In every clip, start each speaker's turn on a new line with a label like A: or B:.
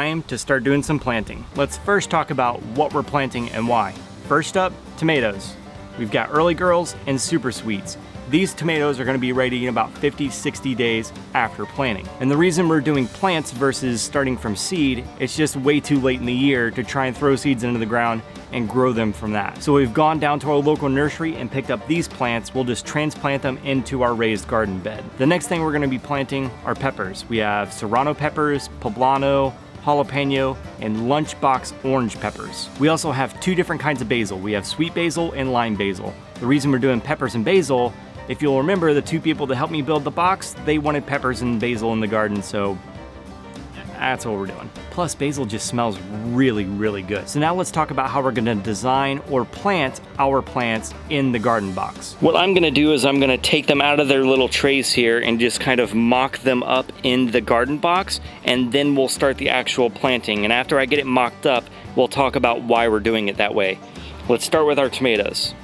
A: time to start doing some planting. Let's first talk about what we're planting and why. First up, tomatoes. We've got early girls and super sweets. These tomatoes are gonna be ready in about 50, 60 days after planting. And the reason we're doing plants versus starting from seed, it's just way too late in the year to try and throw seeds into the ground and grow them from that. So we've gone down to our local nursery and picked up these plants. We'll just transplant them into our raised garden bed. The next thing we're gonna be planting are peppers. We have serrano peppers, poblano, jalapeno, and lunchbox orange peppers. We also have two different kinds of basil. We have sweet basil and lime basil. The reason we're doing peppers and basil, if you'll remember, the two people that helped me build the box, they wanted peppers and basil in the garden, so that's what we're doing. Plus, basil just smells really, really good. So now let's talk about how we're gonna design or plant our plants in the garden box. What I'm gonna do is I'm gonna take them out of their little trays here and just kind of mock them up in the garden box, and then we'll start the actual planting. And after I get it mocked up, we'll talk about why we're doing it that way. Let's start with our tomatoes.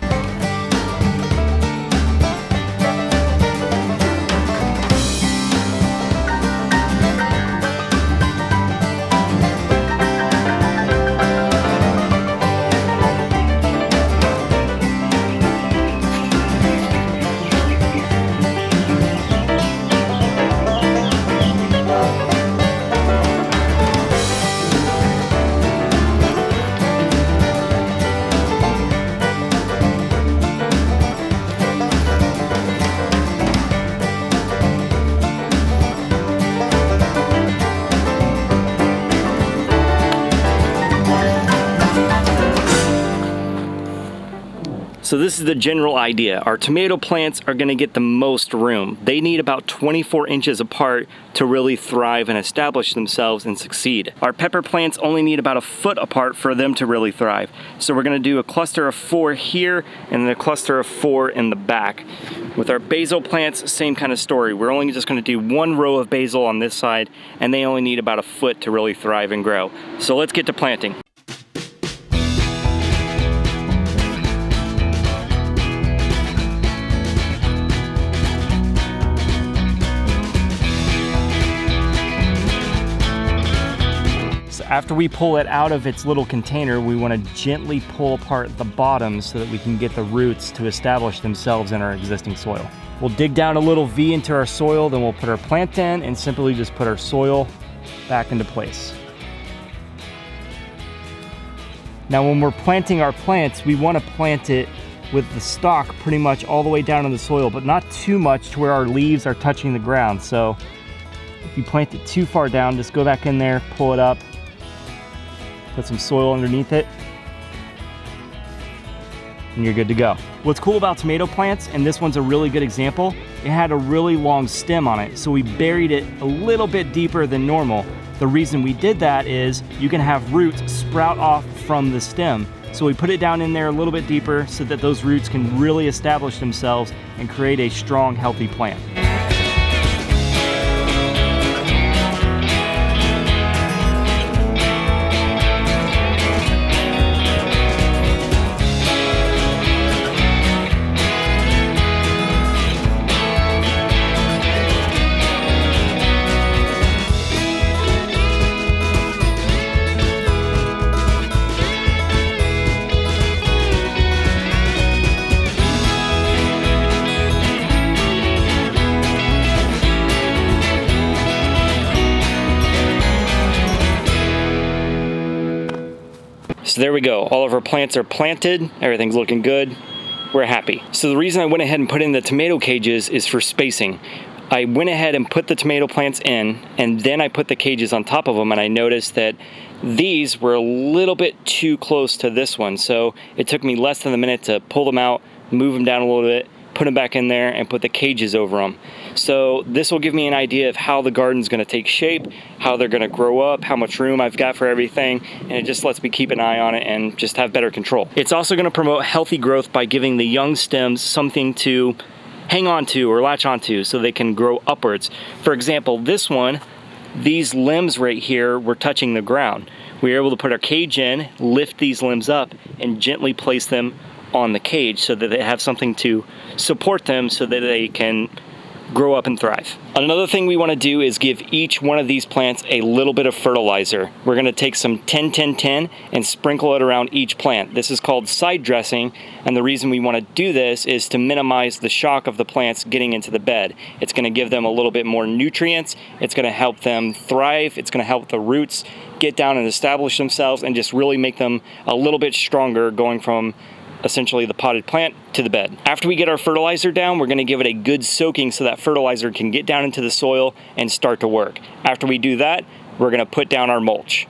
A: So this is the general idea. Our tomato plants are gonna get the most room. They need about 24 inches apart to really thrive and establish themselves and succeed. Our pepper plants only need about a foot apart for them to really thrive. So we're gonna do a cluster of 4 here and then a cluster of 4 in the back. With our basil plants, same kind of story. We're only just gonna do 1 row of basil on this side, and they only need about a foot to really thrive and grow. So let's get to planting. After we pull it out of its little container, we want to gently pull apart the bottom so that we can get the roots to establish themselves in our existing soil. We'll dig down a little V into our soil, then we'll put our plant in and simply just put our soil back into place. Now when we're planting our plants, we want to plant it with the stalk pretty much all the way down in the soil, but not too much to where our leaves are touching the ground. So if you plant it too far down, just go back in there, pull it up, put some soil underneath it, and you're good to go. What's cool about tomato plants, and this one's a really good example, it had a really long stem on it, so we buried it a little bit deeper than normal. The reason we did that is you can have roots sprout off from the stem. So we put it down in there a little bit deeper so that those roots can really establish themselves and create a strong, healthy plant. So there we go, all of our plants are planted, everything's looking good, we're happy. So the reason I went ahead and put in the tomato cages is for spacing. I went ahead and put the tomato plants in, and then I put the cages on top of them, and I noticed that these were a little bit too close to this one, so it took me less than a minute to pull them out, move them down a little bit, put them back in there, and put the cages over them. So this will give me an idea of how the garden's gonna take shape, how they're gonna grow up, how much room I've got for everything, and it just lets me keep an eye on it and just have better control. It's also gonna promote healthy growth by giving the young stems something to hang on to or latch onto so they can grow upwards. For example, this one, these limbs right here were touching the ground. We were able to put our cage in, lift these limbs up, and gently place them on the cage so that they have something to support them so that they can grow up and thrive. Another thing we want to do is give each one of these plants a little bit of fertilizer. We're going to take some 10-10-10 and sprinkle it around each plant. This is called side dressing, and the reason we want to do this is to minimize the shock of the plants getting into the bed. It's going to give them a little bit more nutrients, it's going to help them thrive, it's going to help the roots get down and establish themselves and just really make them a little bit stronger going from essentially the potted plant to the bed. After we get our fertilizer down, we're going to give it a good soaking so that fertilizer can get down into the soil and start to work. After we do that, we're going to put down our mulch.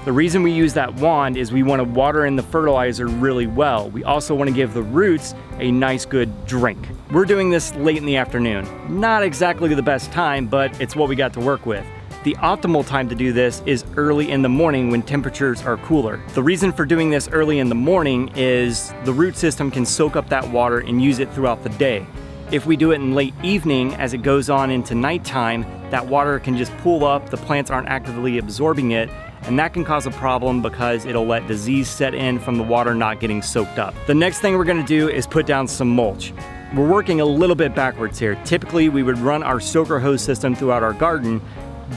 A: The reason we use that wand is we want to water in the fertilizer really well. We also want to give the roots a nice good drink. We're doing this late in the afternoon. Not exactly the best time, but it's what we got to work with. The optimal time to do this is early in the morning when temperatures are cooler. The reason for doing this early in the morning is the root system can soak up that water and use it throughout the day. If we do it in late evening as it goes on into nighttime, that water can just pool up, the plants aren't actively absorbing it, and that can cause a problem because it'll let disease set in from the water not getting soaked up. The next thing we're gonna do is put down some mulch. We're working a little bit backwards here. Typically, we would run our soaker hose system throughout our garden,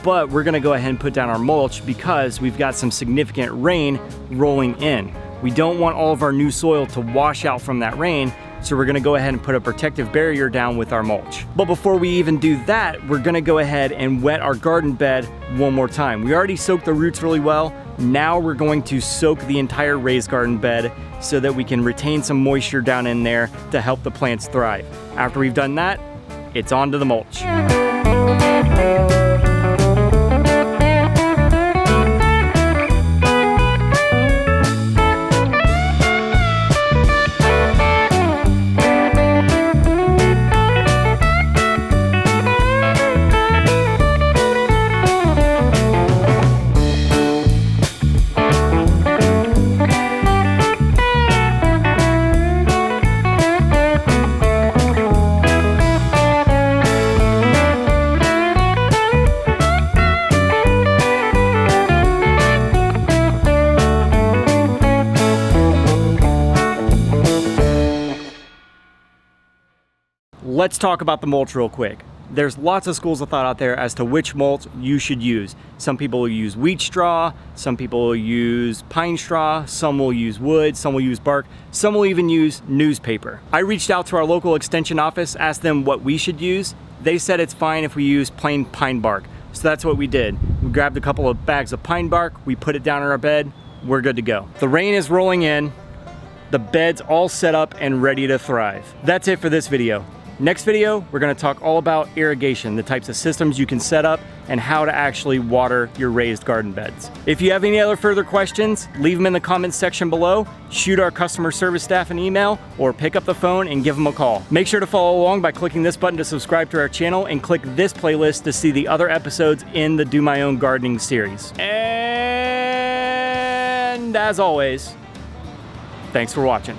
A: but we're gonna go ahead and put down our mulch because we've got some significant rain rolling in. We don't want all of our new soil to wash out from that rain, so we're gonna go ahead and put a protective barrier down with our mulch. But before we even do that, we're gonna go ahead and wet our garden bed one more time. We already soaked the roots really well. Now we're going to soak the entire raised garden bed so that we can retain some moisture down in there to help the plants thrive. After we've done that, it's on to the mulch. Let's talk about the mulch real quick. There's lots of schools of thought out there as to which mulch you should use. Some people will use wheat straw, some people will use pine straw, some will use wood, some will use bark, some will even use newspaper. I reached out to our local extension office, asked them what we should use. They said it's fine if we use plain pine bark. So that's what we did. We grabbed a couple of bags of pine bark, we put it down in our bed, we're good to go. The rain is rolling in, the bed's all set up and ready to thrive. That's it for this video. Next video, we're gonna talk all about irrigation, the types of systems you can set up, and how to actually water your raised garden beds. If you have any other further questions, leave them in the comments section below, shoot our customer service staff an email, or pick up the phone and give them a call. Make sure to follow along by clicking this button to subscribe to our channel and click this playlist to see the other episodes in the Do My Own Gardening series. And as always, thanks for watching.